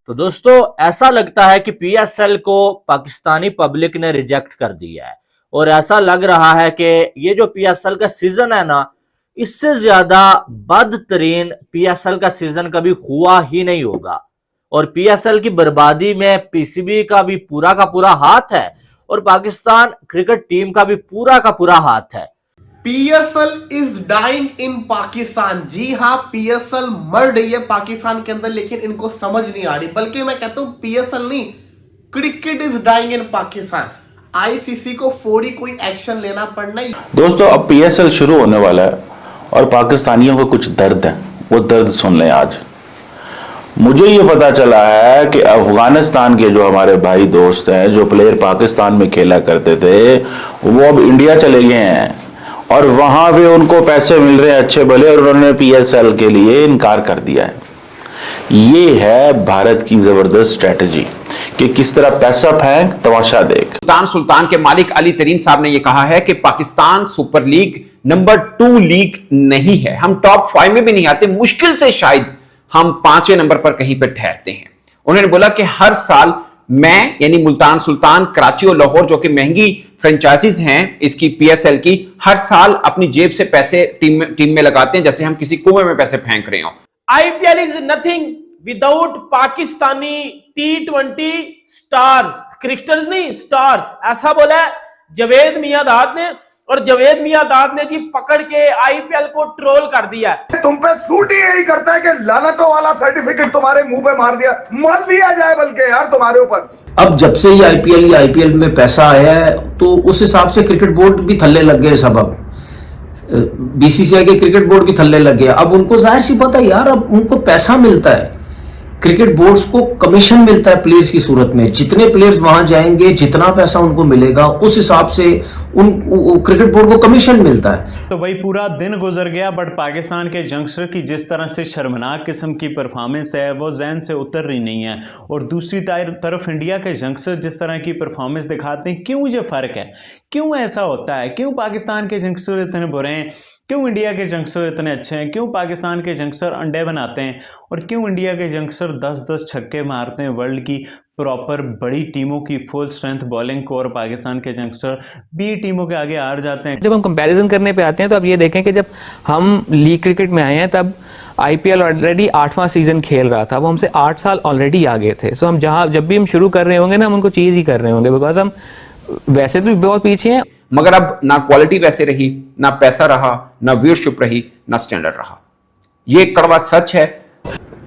तो दोस्तों ऐसा लगता है कि पीएसएल को पाकिस्तानी पब्लिक ने रिजेक्ट कर दिया है और ऐसा लग रहा है कि ये जो पीएसएल का सीजन है ना, इससे ज्यादा बदतरीन पीएसएल का सीजन कभी हुआ ही नहीं होगा। और पीएसएल की बर्बादी में पीसीबी का भी पूरा हाथ है और पाकिस्तान क्रिकेट टीम का भी पूरा हाथ है। PSL is dying in Pakistan. जी हाँ, पीएसएल मर रही है पाकिस्तान के अंदर, लेकिन इनको समझ नहीं आ रही। बल्कि मैं कहता हूं पीएसएल नहीं, cricket is dying in Pakistan. ICC को फौरी कोई एक्शन लेना पड़ना ही। दोस्तों अब पीएसएल शुरू होने वाला है और पाकिस्तानियों को कुछ दर्द है, वो दर्द सुन लें। आज मुझे ये पता चला है कि अफगानिस्तान के जो हमारे भाई दोस्त हैं, जो प्लेयर पाकिस्तान में खेला करते थे, वो अब इंडिया चले गए हैं और वहां पे उनको पैसे मिल रहे हैं अच्छे भले, और उन्होंने पीएसएल के लिए इनकार कर दिया है। ये है भारत की जबरदस्त स्ट्रेटजी कि किस तरह पैसा फेंक तमाशा देख। सुल्तान के मालिक अली तरीन साहब ने यह कहा है कि Pakistan super league number 2 league नहीं है, हम टॉप 5 में भी नहीं आते, मुश्किल से शायद हम 5वें नंबर पर कहीं पर ठहरते हैं। उन्होंने बोला कि हर साल मैं यानी मुल्तान सुल्तान, कराची और लाहौर जो कि महंगी फ्रेंचाइजीज हैं इसकी पीएसएल की, हर साल अपनी जेब से पैसे टीम में लगाते हैं जैसे हम किसी कुएं में पैसे फेंक रहे हो। IPL is nothing without Pakistani T20 stars, cricketers नहीं स्टार्स, ऐसा बोला है जवेद मियांदाद ने। और जवेद मियांदाद ने जी पकड़ के आईपीएल को ट्रोल कर दिया है। तुम पे सूट ही यही करता है कि लानतों वाला सर्टिफिकेट तुम्हारे मुंह पे मार दिया जाए, बल्कि यार तुम्हारे ऊपर। अब जब से ये आईपीएल में पैसा आया है तो उस हिसाब से क्रिकेट बोर्ड भी थल्ले लग गए सब। अब बीसीसीआई के क्रिकेट बोर्ड भी थल्ले लग गए। अब उनको जाहिर सी बात है यार, अब उनको पैसा मिलता है, क्रिकेट बोर्ड्स को कमीशन मिलता है प्लेयर्स की सूरत में। जितने प्लेयर्स वहां जाएंगे जितना पैसा उनको मिलेगा उस हिसाब से उन क्रिकेट बोर्ड को कमीशन मिलता है। तो भाई पूरा दिन गुजर गया, बट पाकिस्तान के यंगस्टर की जिस तरह से शर्मनाक किस्म की परफॉर्मेंस है वो जहन से उतर रही नहीं है। और दूसरी तरफ इंडिया के यंगस्टर जिस तरह की परफॉर्मेंस दिखाते हैं, क्यों ये फ़र्क है, क्यों ऐसा होता है, क्यों पाकिस्तान के यंगस्टर इतने बुरे हैं, क्यों इंडिया के यंगस्टर इतने अच्छे हैं, क्यों पाकिस्तान के यंगस्टर अंडे बनाते हैं और क्यों इंडिया के यंगस्टर 10-10 छक्के मारते हैं वर्ल्ड की प्रॉपर बड़ी टीमों की फुल स्ट्रेंथ बॉलिंग को, और पाकिस्तान के यंगस्टर बी टीमों के आगे हार जाते हैं। जब हम कंपैरिजन करने पे आते हैं तो अब ये देखें कि जब हम लीग क्रिकेट में आए हैं तब आईपीएल ऑलरेडी 8वां सीजन खेल रहा था, वो हमसे 8 साल ऑलरेडी आगे थे। सो हम जब भी हम शुरू कर रहे होंगे ना, हम उनको चीज़ ही कर रहे होंगे, बिकॉज हम वैसे तो बहुत पीछे हैं। मगर अब ना क्वालिटी वैसे रही, ना पैसा रहा, ना व्यूअरशिप रही, ना स्टैंडर्ड रहा। ये कड़वा सच है।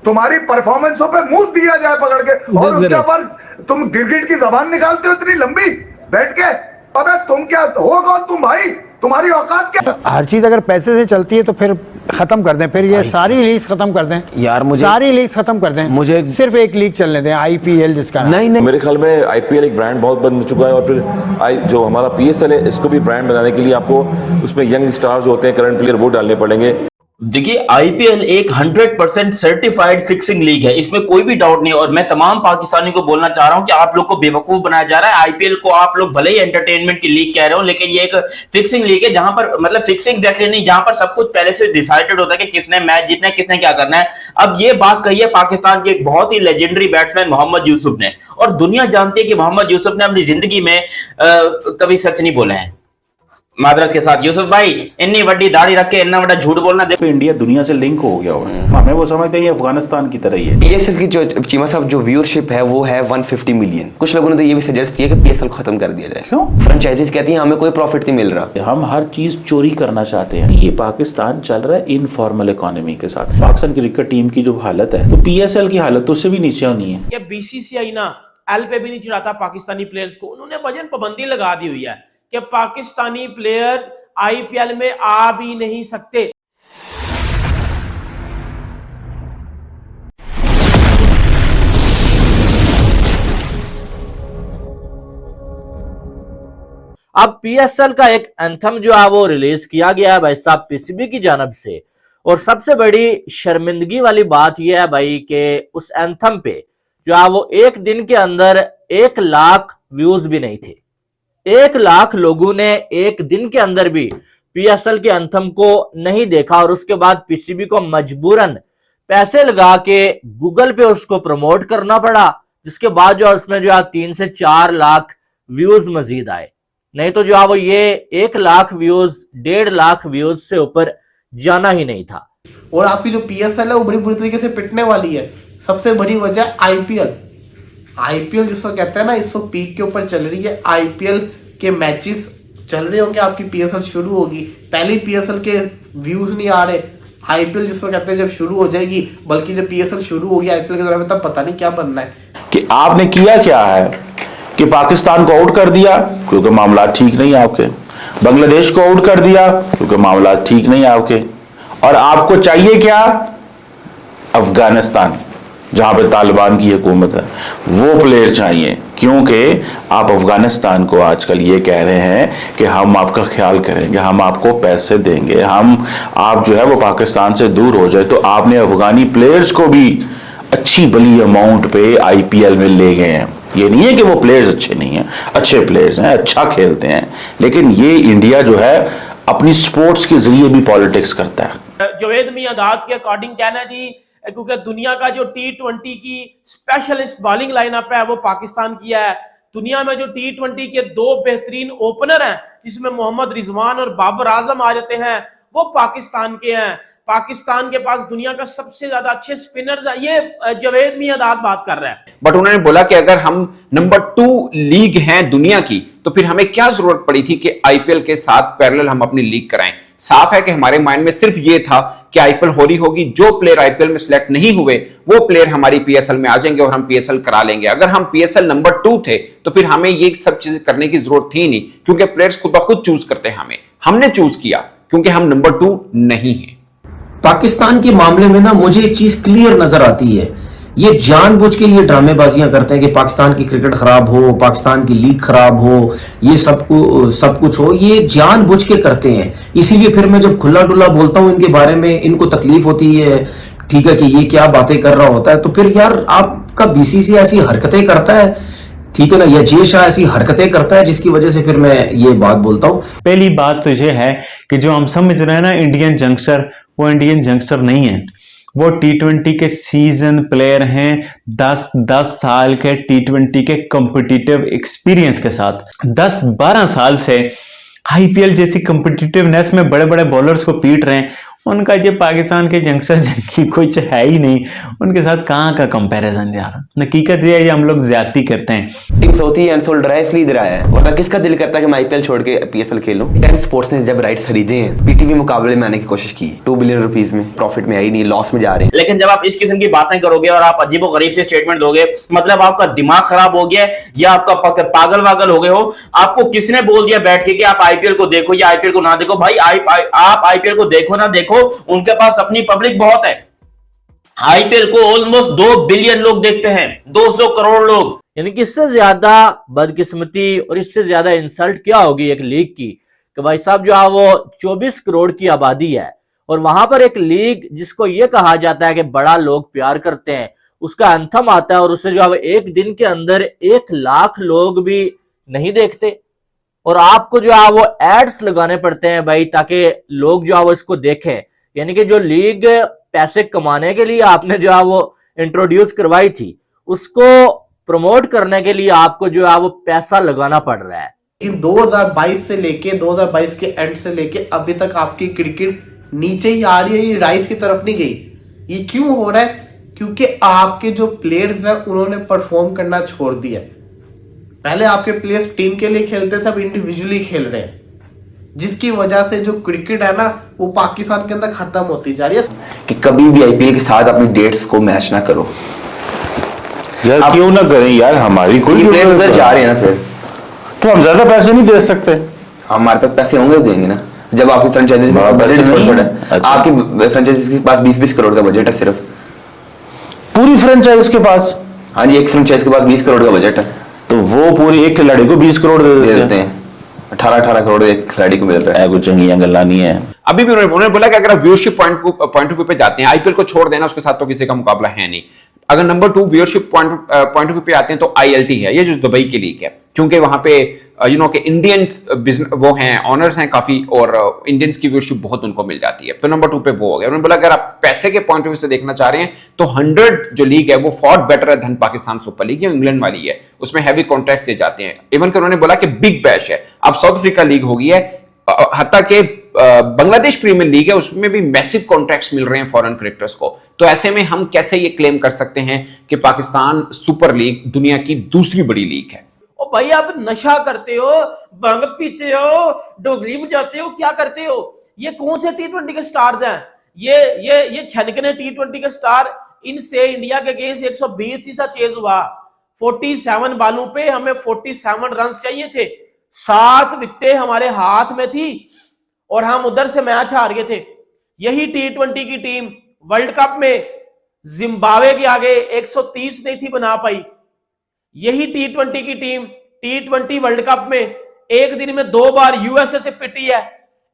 तुम्हारी परफॉर्मेंसों पे मुंह दिया जाए पकड़ के, और उसके ऊपर तुम गिरगिट की जबान निकालते हो इतनी लंबी बैठ के। अबे तुम क्या हो, कौन तुम भाई, तुम्हारी औकात क्या? हर चीज अगर पैसे से चलती है तो फिर खत्म कर दें, फिर ये सारी लीग्स खत्म कर दें यार। मुझे सारी लीग्स खत्म कर दें, मुझे सिर्फ एक लीग चलने दें, आईपीएल जिसका नहीं। मेरे ख्याल में आईपीएल एक ब्रांड बहुत बन चुका है, और फिर जो हमारा पीएसएल है इसको भी ब्रांड बनाने के लिए आपको उसमें यंग स्टार्स जो होते हैं, करंट प्लेयर, वो डालने पड़ेंगे। देखिए आईपीएल एक 100% सर्टिफाइड फिक्सिंग लीग है, इसमें कोई भी डाउट नहीं। और मैं तमाम पाकिस्तानियों को बोलना चाह रहा हूं कि आप लोग को बेवकूफ बनाया जा रहा है। आईपीएल को आप लोग भले ही एंटरटेनमेंट की लीग कह रहे हो, लेकिन ये एक फिक्सिंग लीग है जहां पर मतलब फिक्सिंग एग्जैक्टली नहीं, जहां पर सब कुछ पहले से डिसाइडेड होता है कि किसने मैच जीतना है, किसने क्या करना है। अब ये बात कही है पाकिस्तान के एक बहुत ही लेजेंडरी बैट्समैन मोहम्मद यूसुफ ने, और दुनिया जानती है कि मोहम्मद यूसुफ ने अपनी जिंदगी में कभी सच नहीं बोला है। मादरत के साथ यूसुफ भाई, इतनी बड़ी दाढ़ी रख के इतना बड़ा झूठ बोलना। देखो इंडिया दुनिया से लिंक हो गया हुआ है, हमें वो समझते हैं अफगानिस्तान की तरह ही है। पीएसएल की जो चीमा साहब जो व्यूअरशिप है वो है 150 मिलियन। कुछ लोगों ने तो ये भी सजेस्ट किया कि पीएसएल खत्म कर दिया जाए। क्यों? फ्रेंचाइजीज कहती हैं हमें कोई प्रॉफिट नहीं मिल रहा, हम हर चीज चोरी करना चाहते हैं। ये पाकिस्तान चल रहा है इनफॉर्मल इकोनॉमी के साथ। पाकिस्तान क्रिकेट टीम की जो हालत है, तो पीएसएल की हालत तो उससे भी नीचे होनी है। ये बीसीसीआई ना एल पे भी नहीं चढ़ाता पाकिस्तानी प्लेयर्स को, उन्होंने वजन पाबंदी लगा दी हुई है कि पाकिस्तानी प्लेयर आईपीएल में आ भी नहीं सकते। अब पीएसएल का एक एंथम जो है वो रिलीज किया गया है भाई साहब पीसीबी की जानब से, और सबसे बड़ी शर्मिंदगी वाली बात यह है भाई कि उस एंथम पे जो है वो एक दिन के अंदर 1 लाख व्यूज भी नहीं थे। 1 लाख लोगों ने एक दिन के अंदर भी पीएसएल के एंथम को नहीं देखा, और उसके बाद पीसीबी को मजबूरन पैसे लगा के गूगल पे उसको प्रमोट करना पड़ा, जिसके बाद जो उसमें जो 3 से 4 लाख व्यूज मजीद आए। नहीं तो जो वो ये 1 लाख व्यूज 1.5 लाख व्यूज से ऊपर जाना ही नहीं था। और आपकी जो पीएसएल है वो बड़ी बुरी तरीके से पिटने वाली है। सबसे बड़ी वजह आईपीएल जिसको कहते हैं ना, इस वक्त पीक के ऊपर चल रही है। आईपीएल के मैचेस चल रहे होंगे, आपकी पीएसएल शुरू होगी, पहली पीएसएल के व्यूज नहीं आ रहे। आईपीएल जिसको कहते हैं जब शुरू हो जाएगी, बल्कि जब पीएसएल शुरू होगी आईपीएल के दौरान में, तब पता नहीं क्या बनना है। कि आपने किया क्या है कि पाकिस्तान को आउट कर दिया क्योंकि मामला ठीक नहीं है आपके, बांग्लादेश को आउट कर दिया क्योंकि मामला ठीक नहीं है आपके, और आपको चाहिए क्या? अफगानिस्तान जहां पे तालिबान की हुकूमत है, वो प्लेयर चाहिए। क्योंकि आप अफगानिस्तान को आजकल ये कह रहे हैं कि हम आपका ख्याल करेंगे, हम आपको पैसे देंगे, आप जो है वो पाकिस्तान से दूर हो जाए। तो आपने अफगानी प्लेयर्स को भी अच्छी बड़ी अमाउंट पे आईपीएल में ले गए हैं। ये नहीं है कि वो प्लेयर्स अच्छे नहीं हैं, अच्छे प्लेयर्स हैं, अच्छा खेलते हैं, लेकिन ये इंडिया जो है अपनी स्पोर्ट्स के जरिए भी पॉलिटिक्स करता है। जवेद मियांदाद के अकॉर्डिंग कहना जी, क्योंकि दुनिया का जो T20 की स्पेशलिस्ट बॉलिंग लाइनअप है वो पाकिस्तान की है। दुनिया में जो T20 के 2 बेहतरीन ओपनर हैं, जिसमें मोहम्मद रिजवान और बाबर आजम आ जाते हैं, वो पाकिस्तान के हैं। पाकिस्तान के पास दुनिया का सबसे ज्यादा अच्छे स्पिनर्स हैं। ये जवेद मियांदाद बात कर रहा है। बट उन्होंने बोला कि अगर हम नंबर 2 लीग हैं दुनिया की, तो फिर हमें क्या जरूरत पड़ी थी कि आईपीएल के साथ पैरेलल हम अपनी लीग कराएं। साफ है कि हमारे माइंड में सिर्फ ये था कि आईपीएल हो रही होगी, जो प्लेयर आईपीएल में सिलेक्ट नहीं हुए वो प्लेयर हमारी पीएसएल में आ जाएंगे और हम पीएसएल करा लेंगे। अगर हम पीएसएल नंबर 2 थे तो फिर हमें ये सब चीजें करने की जरूरत थी नहीं, क्योंकि प्लेयर्स खुद ब खुद चूज करते हैं। हमने चूज किया क्योंकि हम नंबर 2 नहीं है। पाकिस्तान के मामले में ना मुझे एक चीज क्लियर नजर आती है, ये जानबूझ के ये ड्रामेबाजियां करते हैं कि पाकिस्तान की क्रिकेट खराब हो, पाकिस्तान की लीग खराब हो, ये सब कुछ हो, ये जानबूझ के करते हैं। इसीलिए फिर मैं जब खुला डुला बोलता हूं इनके बारे में, इनको तकलीफ होती है, ठीक है, कि ये क्या बातें कर रहा होता है। तो फिर यार आपका बीसीसीआई ऐसी हरकतें करता है, ठीक है ना, या जे शाह ऐसी हरकतें करता है, जिसकी वजह से फिर मैं ये बात बोलता हूं। पहली बात तो ये है कि जो हम समझ रहे हैं ना इंडियन जंक्स्टर, वो इंडियन जंक्स्टर नहीं है, वो T20 के सीजन प्लेयर हैं। 10 साल के T20 के कॉम्पिटिटिव एक्सपीरियंस के साथ 10-12 साल से आईपीएल जैसी कॉम्पिटिटिवनेस में बड़े बड़े बॉलर्स को पीट रहे हैं। उनका ये पाकिस्तान के जंक्स्टर जिनकी कुछ है ही नहीं, उनके साथ कहाँ का कंपैरिजन जा रहा। हकीकत ये है ये हम लोग ज्यादती करते हैं। टीम होती है अनसोल्ड रहा है, इसलिए इधर आया है, वरना किसका दिल करता है कि मैं आईपीएल छोड़ के पीएसएल खेलूं। टेन स्पोर्ट्स ने जब राइट्स खरीदे हैं, पीटीवी मुकाबले में आने की कोशिश की, 2 बिलियन रुपीस में, प्रॉफिट में आई नहीं, लॉस में जा रहे हैं। लेकिन जब आप इस किस्म की बातें करोगे और आप अजीबो गरीब से स्टेटमेंट दोगे, मतलब आपका दिमाग खराब हो गया या आपका पागल वागल हो गए हो। आपको किसने बोल दिया बैठ के कि आप आईपीएल को देखो या आईपीएल को ना देखो? भाई आप आईपीएल को देखो ना देखो, उनके पास अपनी पब्लिक बहुत है। आईपीएल को ऑलमोस्ट 2 बिलियन लोग देखते हैं, 200 करोड़ लोग। यानी कि इससे ज्यादा बदकिस्मती और इससे ज्यादा इंसल्ट क्या होगी एक लीग की, कि भाई साहब जो है वो 24 करोड़ की आबादी है और वहां पर एक लीग जिसको ये कहा जाता है कि बड़ा लोग प्यार करते हैं, उसका एंथम आता है और उससे जो है एक दिन के अंदर 1 लाख लोग भी नहीं देखते, और आपको जो है वो एड्स लगाने पड़ते हैं भाई, ताकि लोग जो है वो इसको देखें। यानी कि जो लीग पैसे कमाने के लिए आपने जो है वो इंट्रोड्यूस करवाई थी, उसको प्रमोट करने के लिए आपको जो है वो पैसा लगाना पड़ रहा है। लेकिन 2022 से लेके 2022 के एंड से लेके अभी तक आपकी क्रिकेट नीचे ही आ रही है, ये राइज की तरफ नहीं गई। ये क्यों हो रहा है? क्योंकि आपके जो प्लेयर्स हैं उन्होंने परफॉर्म करना छोड़ दिया। पहले आपके प्लेयर्स टीम के लिए खेलते थे, अब इंडिविजुअली खेल रहे हैं, जिसकी वजह से जो क्रिकेट है ना वो पाकिस्तान के अंदर खत्म होती जा रही है। कि कभी भी आईपीएल के साथ अपनी डेट्स को मैच ना करो यार, क्यों ना करें यार, हमारी कोई प्लेयर उधर जा रहे हैं ना, फिर तो हम ज्यादा पैसे नहीं दे सकते। हमारे पास पैसे होंगे देंगे ना, जब आपकी फ्रेंचाइजीज का बजट थोड़ा है। आपकी फ्रेंचाइजीज के पास 20-20 करोड़ का बजट है सिर्फ, पूरी फ्रेंचाइज के पास। हाँ जी, एक फ्रेंचाइज के पास 20 करोड़ का बजट है, तो वो पूरी एक खिलाड़ी को 20 करोड़ दे देते हैं। 18 करोड़ एक खिलाड़ी को मिल रहा है। कुछ चंगियां गल्ला नहीं है। अभी भी उन्होंने बोला कि अगर आप व्यूअरशिप पॉइंट ऑफ व्यू पे जाते हैं, आईपीएल को छोड़ देना, उसके साथ तो किसी का मुकाबला है नहीं। अगर number 2 viewership point of view पे आते हैं तो आईएलटी है, ये जो दुबई की लीग है, क्योंकि वहां पे कि इंडियंस वो हैं, ऑनर्स हैं काफी, और इंडियंस की व्यूअरशिप बहुत उनको मिल जाती है, तो नंबर 2 पे वो हो गया। उन्होंने बोला अगर आप पैसे पैसे के पॉइंट ऑफ व्यू से देखना चाह रहे हैं तो 100 जो लीग है वो फॉर बेटर है धन पाकिस्तान सुपर लीग, ये इंग्लैंड वाली है, उसमें हैवी कॉन्ट्रैक्ट से जाते हैं। इवन कि उन्होंने बोला कि बिग बैश है, अब साउथ अफ्रीका लीग हो गई है, हत्ता के बांग्लादेश प्रीमियर लीग है उसमें भी मैसिव कॉन्ट्रैक्ट्स मिल रहे हैं फॉरेन क्रिकेटर्स को। तो ऐसे में हम कैसे ये क्लेम कर सकते हैं कि पाकिस्तान सुपर लीग दुनिया की दूसरी बड़ी लीग है? ओ भाई आप नशा करते हो, भंग पीते हो, डोगली बजाते हो, क्या करते हो? ये कौन से T20 के स्टार्स हैं? ये छनकने T20 के स्टार, इनसे इंडिया के अगेंस्ट 120 सा चेज हुआ। 47 बालों पे हमें 47 रन चाहिए थे, 7 विकेटें हमारे हाथ में थी और हम उधर से मैच हार गए थे। यही T20 की टीम वर्ल्ड कप में जिम्बाब्वे के आगे 130 नहीं थी बना पाई। यही T20 की टीम T20 वर्ल्ड कप में एक दिन में 2 बार यूएसए से पिटी है।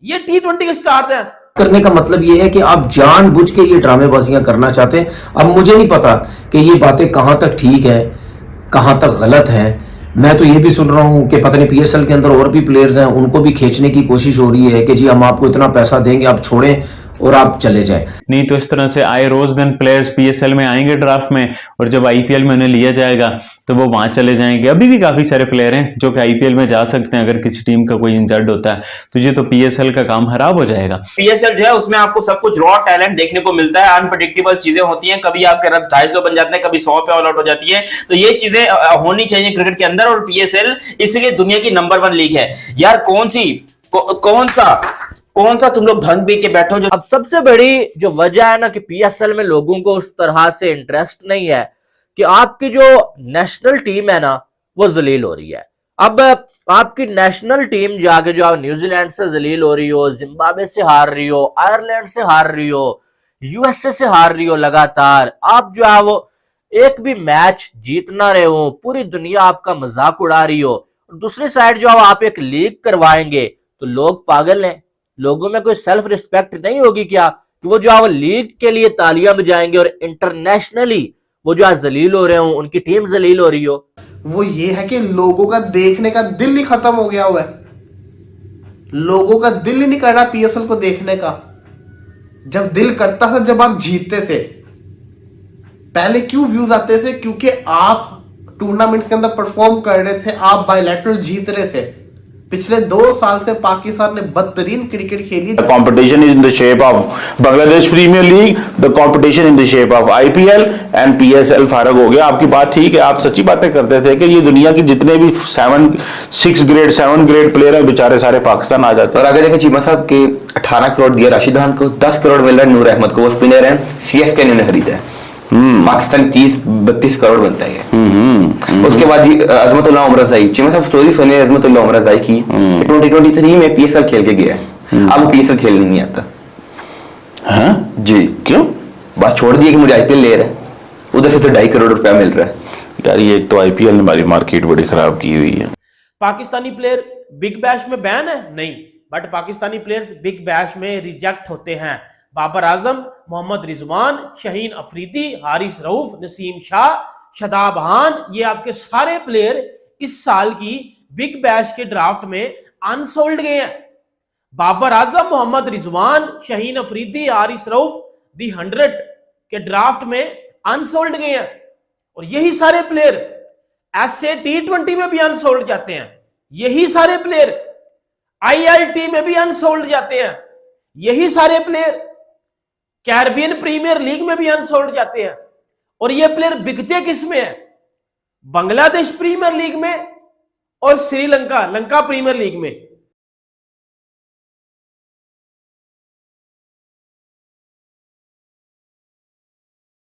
ये T20 के स्टार्स हैं। करने का मतलब ये है कि आप जानबूझ के ये ड्रामेबाजियां करना चाहते हैं। अब मुझे नहीं पता कि ये बातें कहां तक ठीक है, कहां तक गलत है। मैं तो ये भी सुन रहा हूं कि पता नहीं पीएसएल के अंदर और भी प्लेयर्स हैं, उनको भी खींचने की कोशिश हो रही है कि जी हम आपको इतना पैसा देंगे, आप छोड़ें और आप चले जाएं। नहीं तो इस तरह से आए रोज दिन प्लेयर्स पीएसएल में आएंगे ड्राफ्ट में, और जब आईपीएल में उन्हें लिया जाएगा तो वो वहां चले जाएंगे। अभी भी काफी सारे प्लेयर हैं जो कि आईपीएल में जा सकते हैं अगर किसी टीम का कोई इंजर्ड होता है, तो ये तो पीएसएल का काम खराब हो जाएगा। पीएसएल जो है उसमें आपको सब कुछ रॉ टैलेंट देखने को मिलता है, अनप्रेडिक्टेबल चीजें होती हैं, कभी आपके रन 250 बन जाते हैं, कभी 100 पे ऑल आउट हो जाती है। तो ये चीजें होनी चाहिए क्रिकेट के अंदर, और पीएसएल इसलिए दुनिया की नंबर 1 लीग है। यार कौन सा तुम लोग भंग पी के बैठो जो। अब सबसे बड़ी जो वजह है ना कि पीएसएल में लोगों को उस तरह से इंटरेस्ट नहीं है कि आपकी जो नेशनल टीम है ना वो जलील हो रही है। अब आपकी नेशनल टीम जाके जो आप न्यूजीलैंड से जलील हो रही हो, जिम्बाब्वे से हार रही हो, आयरलैंड से हार रही हो, यूएसए से हार रही हो, लगातार आप जो है वो एक भी मैच जीत ना रहे हो, पूरी दुनिया आपका मजाक उड़ा रही हो। दूसरी साइड जो आप एक लीग करवाएंगे तो लोग पागल हैं, लोगों में कोई सेल्फ रिस्पेक्ट नहीं होगी क्या कि वो जो आप लीग के लिए तालियां बजाएंगे और इंटरनेशनली वो जो जलील हो रहे हो, उनकी टीम जलील हो रही हो। वो ये है कि लोगों का देखने का दिल ही खत्म हो गया हुआ है। लोगों का दिल ही नहीं कर रहा पीएसएल को देखने का। जब दिल करता था जब आप जीतते थे। पहले क्यों व्यूज आते थे? क्योंकि आप टूर्नामेंट्स के अंदर परफॉर्म कर रहे थे, आप बायलैटरल जीत रहे थे। पिछले 2 साल से पाकिस्तान ने बदतरीन क्रिकेट खेली। The competition is in the shape of Bangladesh premier league, the competition in the shape of IPL and PSL। फारग हो गया। आपकी बात ठीक है, आप सच्ची बातें करते थे कि ये दुनिया की जितने भी 7 ग्रेड प्लेयर है बेचारे सारे पाकिस्तान आ जाते हैं। और आगे देखें चीमा साहब के 18 करोड़ दिया राशिद खान को, 10 करोड़ मिल रहा है नूर अहमद को, वो स्पिनर है, सीएसके ने खरीदा है। पाकिस्तान 30-32 करोड़ बनता है। उसके बाद अजमतुल्लाह उमरज़ाई, चीमा साहब स्टोरी सुनिए अजमतुल्लाह उमरज़ाई की, 2023 में पीएसएल खेल के गया है, अब पीएसएल खेलने नहीं आता। हाँ जी क्यों? बस छोड़ दिया कि मुझे आईपीएल ले रहा है, उधर से 2.5 करोड़ रुपया मिल रहा है। यार ये एक तो आईपीएल ने हमारी मार्केट बड़ी खराब की हुई है। पाकिस्तानी प्लेयर बिग बैश में बैन है नहीं, but Pakistani players big bash में रिजेक्ट होते हैं। बाबर आजम, मोहम्मद रिजवान, शाहीन अफरीदी, हारिस रऊफ, नसीम शाह, शदाब खान, ये आपके सारे प्लेयर इस साल की बिग बैश के ड्राफ्ट में अनसोल्ड गए हैं। बाबर आजम, मोहम्मद रिजवान, शाहीन अफरीदी, हारिस रऊफ दी 100 के ड्राफ्ट में अनसोल्ड गए हैं। और यही सारे प्लेयर ऐसे T20 में भी अनसोल्ड जाते हैं। यही सारे प्लेयर ILT में भी अनसोल्ड जाते हैं। यही सारे प्लेयर कैरिबियन प्रीमियर लीग में भी अनसोल्ड जाते हैं। और ये प्लेयर बिकते किस में है? बांग्लादेश प्रीमियर लीग में और लंका प्रीमियर लीग में।